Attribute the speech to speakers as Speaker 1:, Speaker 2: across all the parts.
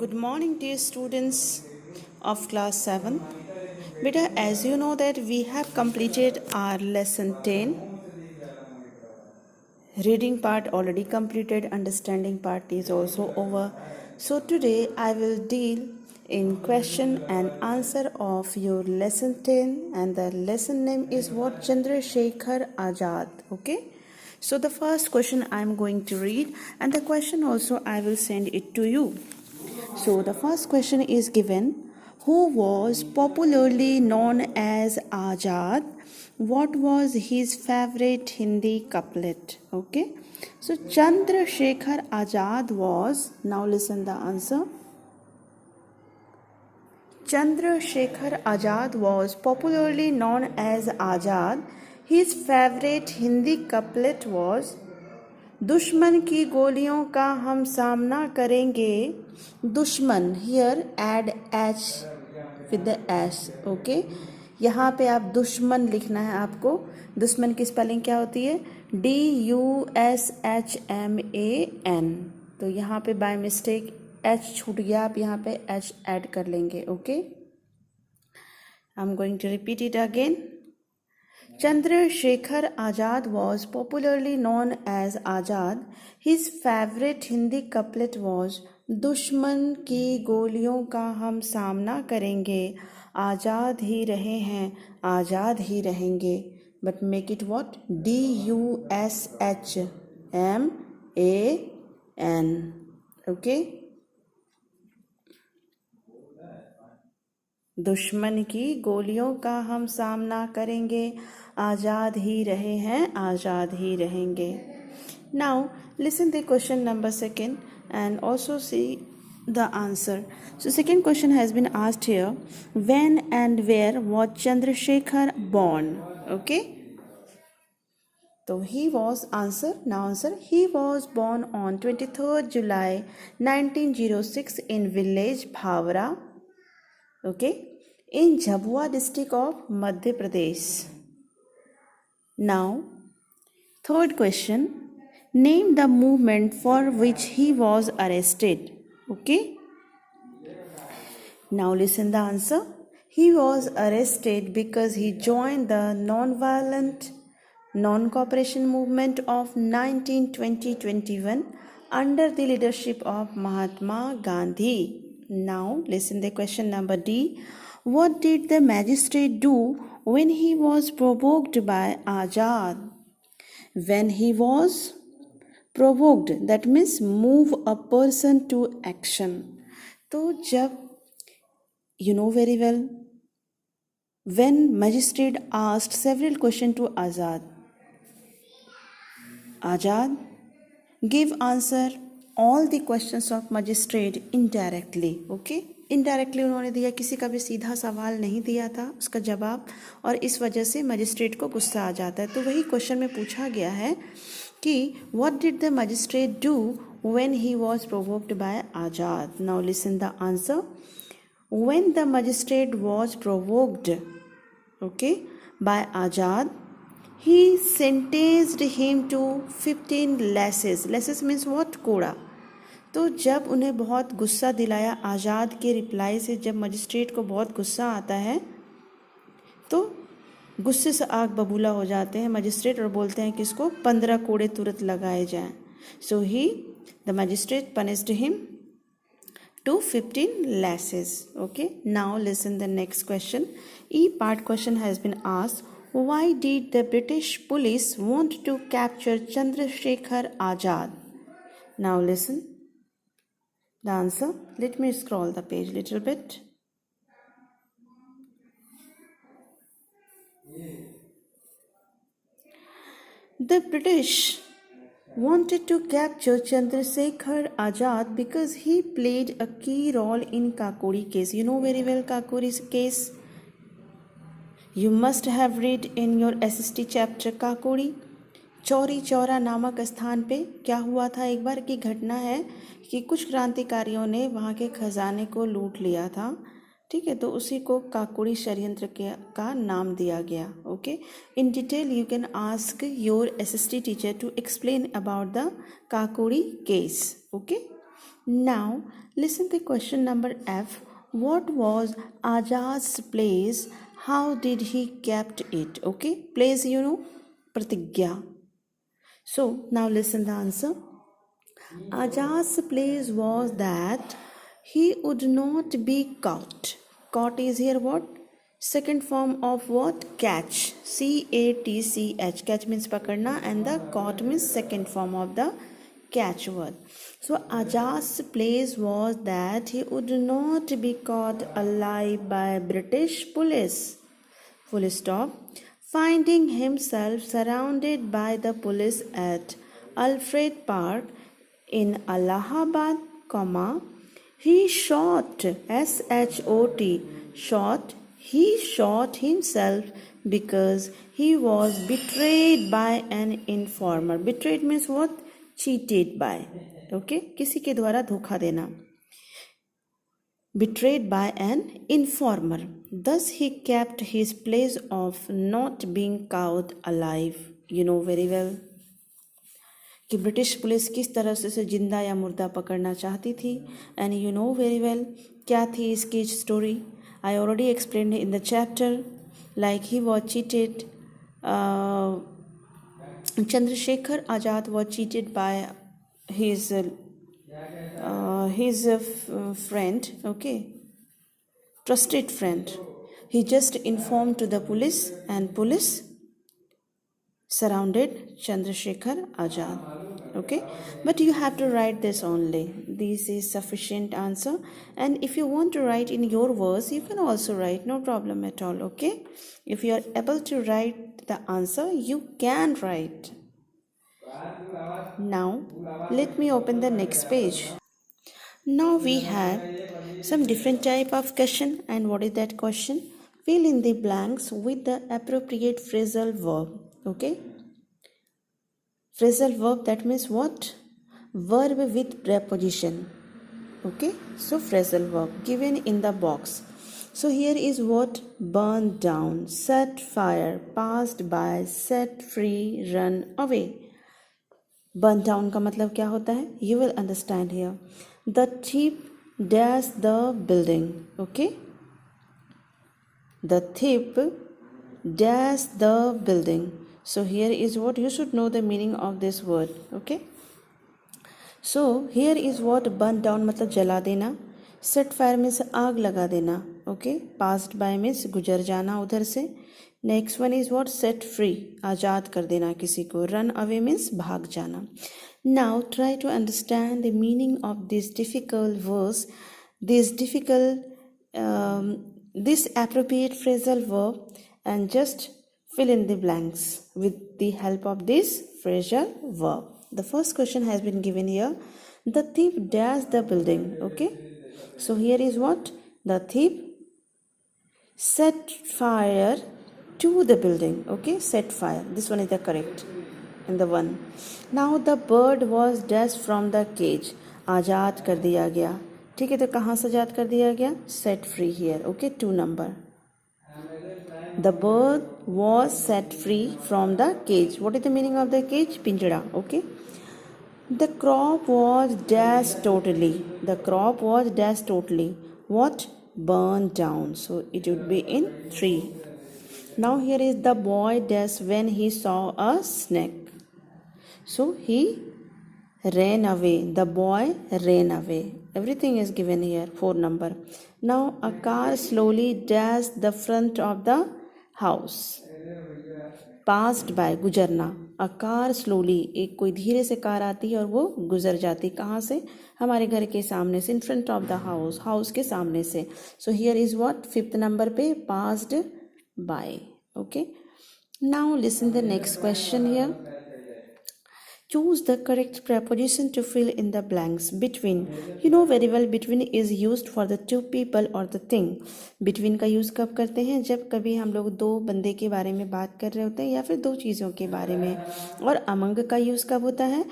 Speaker 1: Good morning, dear students of class 7. Beta, as you know that we have completed our lesson 10. Reading part already completed, understanding part is also over. So today I will deal in question and answer of your lesson 10, and the lesson name is what? Chandrasekhar Azad. Okay. So the first question I am going to read, and the question also I will send it to you. So the first question is given: who was popularly known as Azad? What was his favorite Hindi couplet? Okay. So Chandrasekhar Azad was, now listen the answer. Chandrasekhar Azad was popularly known as Azad. His favorite Hindi couplet was, दुश्मन की गोलियों का हम सामना करेंगे. दुश्मन, here add H with the H. Okay, यहाँ पे आप दुश्मन लिखना है आपको. दुश्मन की स्पेलिंग क्या होती है? DUSHMAN. तो यहाँ पे बाय मिस्टेक एच छूट गया, आप यहाँ पे एच ऐड कर लेंगे. Okay, I am going to repeat it again. Chandrasekhar Azad was popularly known as Azad. His favorite Hindi couplet was, दुश्मन की गोलियों का हम सामना करेंगे, आज़ाद ही रहे हैं, आज़ाद ही रहेंगे. But make it what? DUSHMAN. Okay. दुश्मन की गोलियों का हम सामना करेंगे, आज़ाद ही रहे हैं, आज़ाद ही रहेंगे. Now listen the question number 2 and also see the answer. So second question has been asked here: when and where was Chandrasekhar born? Okay. So he was, answer, now answer, he was born on 23rd July 1906 in village Bhavra, okay, in Jhabua district of Madhya Pradesh. Now, third question, name the movement for which he was arrested. Okay. Now listen the answer. He was arrested because he joined the non-violent non-cooperation movement of 1920-21 under the leadership of Mahatma Gandhi. Now listen the question number D. What did the magistrate do when he was provoked by Azad? When he was provoked, that means move a person to action. तो जब, you know very well, when magistrate asked several questions to Azad, Azad give answer all the questions of magistrate indirectly. Okay, indirectly उन्होंने दिया, किसी का भी सीधा सवाल नहीं दिया था उसका जवाब, और इस वजह से मजिस्ट्रेट को गुस्सा आ जाता है. तो वही क्वेश्चन में पूछा गया है कि what did the magistrate do when he was provoked by Azad. Now listen the answer. When the magistrate was provoked, okay, by Azad, he sentenced him to 15 lashes. Lashes means what? कोड़ा. तो जब उन्हें बहुत गुस्सा दिलाया आज़ाद के रिप्लाई से, जब मजिस्ट्रेट को बहुत गुस्सा आता है तो गुस्से से आग बबूला हो जाते हैं मजिस्ट्रेट और बोलते हैं कि इसको 15 कोड़े तुरंत लगाए जाएं. So he, the magistrate punished him to 15 lashes. Okay, now listen the next question. E part question has been asked: why did the British police want to capture Chandrasekhar Azad? Now listen the answer. Let me scroll the page little bit. The British wanted to capture Chandrasekhar Azad because he played a key role in Kakori case. You know very well Kakori case. You must have read in your SST chapter Kakori. Chauri Chaura नामक स्थान पे क्या हुआ था एक बार की घटना है कि कुछ क्रांतिकारियों ने वहाँ के खजाने को लूट लिया था. ठीक है, तो उसी को काकोरी षड्यंत्र का नाम दिया गया. Okay, in detail you can ask your SST teacher to explain about the Kakori case. Okay, Now, listen to question number F. What was Ajaz's place? How did he kept it? Okay, place pratigya. So, now listen the answer. Ajaz's place was that he would not be caught. Caught is here what? Second form of what? Catch. C-A-T-C-H. Catch means pakadna and the caught means second form of the catch word. So Ajaz's place was that he would not be caught alive by British police. Full stop. Finding himself surrounded by the police at Alfred Park in Allahabad, he shot, S-H-O-T, shot, he shot himself because he was betrayed by an informer. Betrayed means what? Cheated by. Okay? किसी के द्वारा धोखा देना. Betrayed by an informer. Thus he kept his place of not being caught alive. You know very well कि British police किस तरह से जिंदा या मुर्दा पकड़ना चाहती थी. And you know very well क्या थी इसकी story. I already explained in the chapter. Like he was cheated. Chandrashekhar Azad was cheated by his friend, okay, trusted friend. He just informed to the police and police surrounded Chandrasekhar Azad. Okay, but you have to write this only. This is sufficient answer, and if you want to write in your words, you can also write, no problem at all. Okay, if you are able to write the answer, you can write. Now let me open the next page. Now we have some different type of question, and what is that question? Fill in the blanks with the appropriate phrasal verb. Okay, phrasal verb, that means what? Verb with preposition. Okay, so phrasal verb given in the box. So here is what? Burn down, set fire, passed by, set free, run away. Burn down का मतलब क्या होता है? You will understand here. The thief dashed the building. Okay, the thief dashed the building. So here is what you should know the meaning of this word. Okay, so here is what? Burn down मतलब जला देना. Set fire means आग लगा देना. Okay, passed by means गुजर जाना उधर से. Next one is what? Set free, आज़ाद कर देना किसी को. रन अवे मीन्स भाग जाना. Now try to understand the meaning of this difficult verse, this appropriate phrasal verb, and just fill in the blanks with the help of this phrasal verb. The first question has been given here. The thief dashed the building. Okay, so here is what? The thief set fire to the building. Okay, set fire, this one is the correct and the one. Now the bird was dashed from the cage. आज़ाद कर दिया गया. ठीक है, तो कहाँ से आज़ाद कर दिया गया? set free here. Okay, 2 number. The bird was set free from the cage. What is the meaning of the cage? पिंजड़ा. Okay, the crop was dashed totally. The crop was dashed totally. What? Burned down. So it would be in 3. Now here is the boy dashed when he saw a snake. So he ran away. The boy ran away. Everything is given here. 4 number. Now a car slowly dashed the front of the house. Passed by, गुजरना. A car slowly, एक कोई धीरे से car आती है और वो गुजर जाती. कहाँ से? हमारे घर के सामने से. in front of the house, house के सामने से. So here is what? 5th number पे passed by. Okay, now listen the next question here. Choose the correct preposition to fill in the blanks. Between, you know very well between is used for the 2 people or the thing. Between का use कब करते हैं? जब कभी हम लोग 2 बंदे के बारे में बात कर रहे होते हैं या फिर 2 चीज़ों के बारे में. और among का यूज़ कब होता है?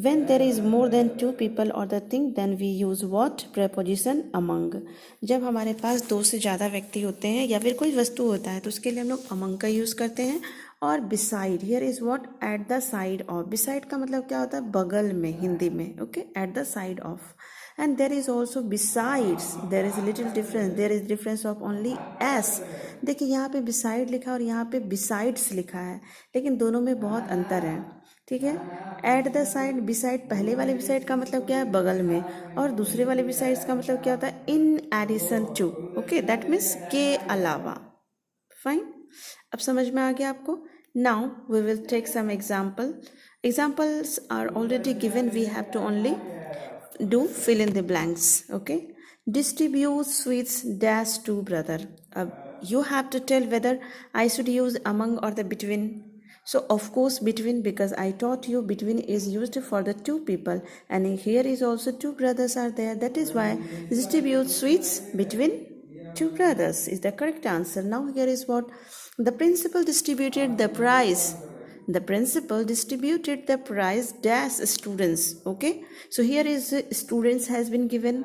Speaker 1: When there is more than 2 people or the thing, then we use what? Preposition among. जब हमारे पास 2 से ज़्यादा व्यक्ति होते हैं या फिर कोई वस्तु होता है तो उसके लिए हम लोग among का यूज़ करते हैं. और beside, here is what? At the side of. Beside का मतलब क्या होता है? बगल में, हिंदी में. Okay, at the side of. and there is also besides, there is a little difference, there is difference of only s. देखिए यहाँ पे beside लिखा है और यहाँ पे besides लिखा है, लेकिन दोनों में बहुत अंतर है, ठीक है। एट द साइड, बिसाइड पहले वाले बिसाइड का मतलब क्या है, बगल में, और दूसरे वाले बिसाइड्स का मतलब क्या होता है, in addition to, okay, that means के अलावा। फाइन, अब समझ में आ गया आपको। Now we will take some example. Examples are already given, we have to only do fill in the blanks, okay. Distribute sweets dash to brother. अब you have to tell whether I should use among or the between. So of course between, because I taught you between is used for the two people, and here is also two brothers are there, that is why distribute sweets between two brothers is the correct answer. Now here is what the principal distributed the prize. The principal distributed the prize dash students, okay. So here is students has been given,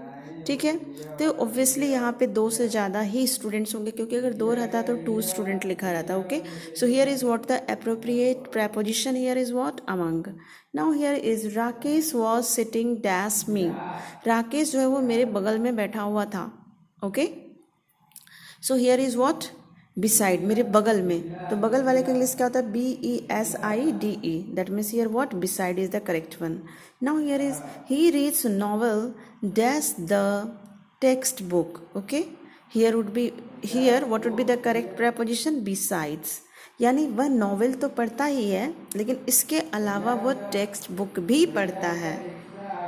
Speaker 1: ठीक है। तो obviously यहाँ पे दो से ज़्यादा ही students होंगे, क्योंकि अगर दो रहता तो टू स्टूडेंट लिखा रहता, okay. So here is what the appropriate preposition, here is what among. Now here is Rakesh was sitting dash मी। राकेश जो है वो मेरे बगल में बैठा हुआ था, okay. So here is what beside, मेरे बगल में, तो बगल वाले का इंग्लिश क्या होता है, BESIDE, that means here what beside is the correct one. Now here is he reads novel dash the text book, okay. Here would be, here what would be the correct preposition, besides, यानी वह novel तो पढ़ता ही है लेकिन इसके अलावा वह text book भी पढ़ता है,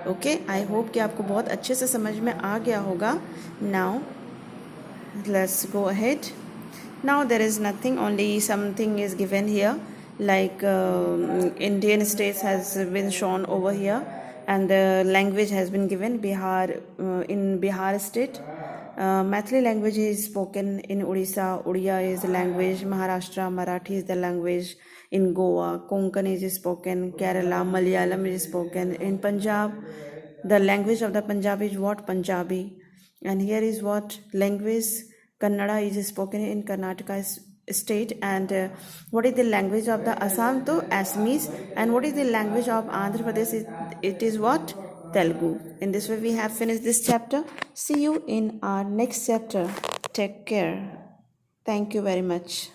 Speaker 1: ओके। आई होप कि आपको बहुत अच्छे से समझ में आ गया होगा। Now let's go ahead. Now there is nothing, only something is given here, like Indian states has been shown over here, and the language has been given. Bihar, in Bihar state, Maithili language is spoken in Odisha. Odia is the language. Maharashtra, Marathi is the language. In Goa, Konkan is spoken. Kerala, Malayalam is spoken. In Punjab, the language of the Punjab is what, Punjabi. And here is what language, Kannada is spoken in Karnataka state. And what is the language of the Assam, to Assamese. And what is the language of Andhra Pradesh, it is what, Telugu. In this way we have finished this chapter. See you in our next chapter. Take care. Thank you very much.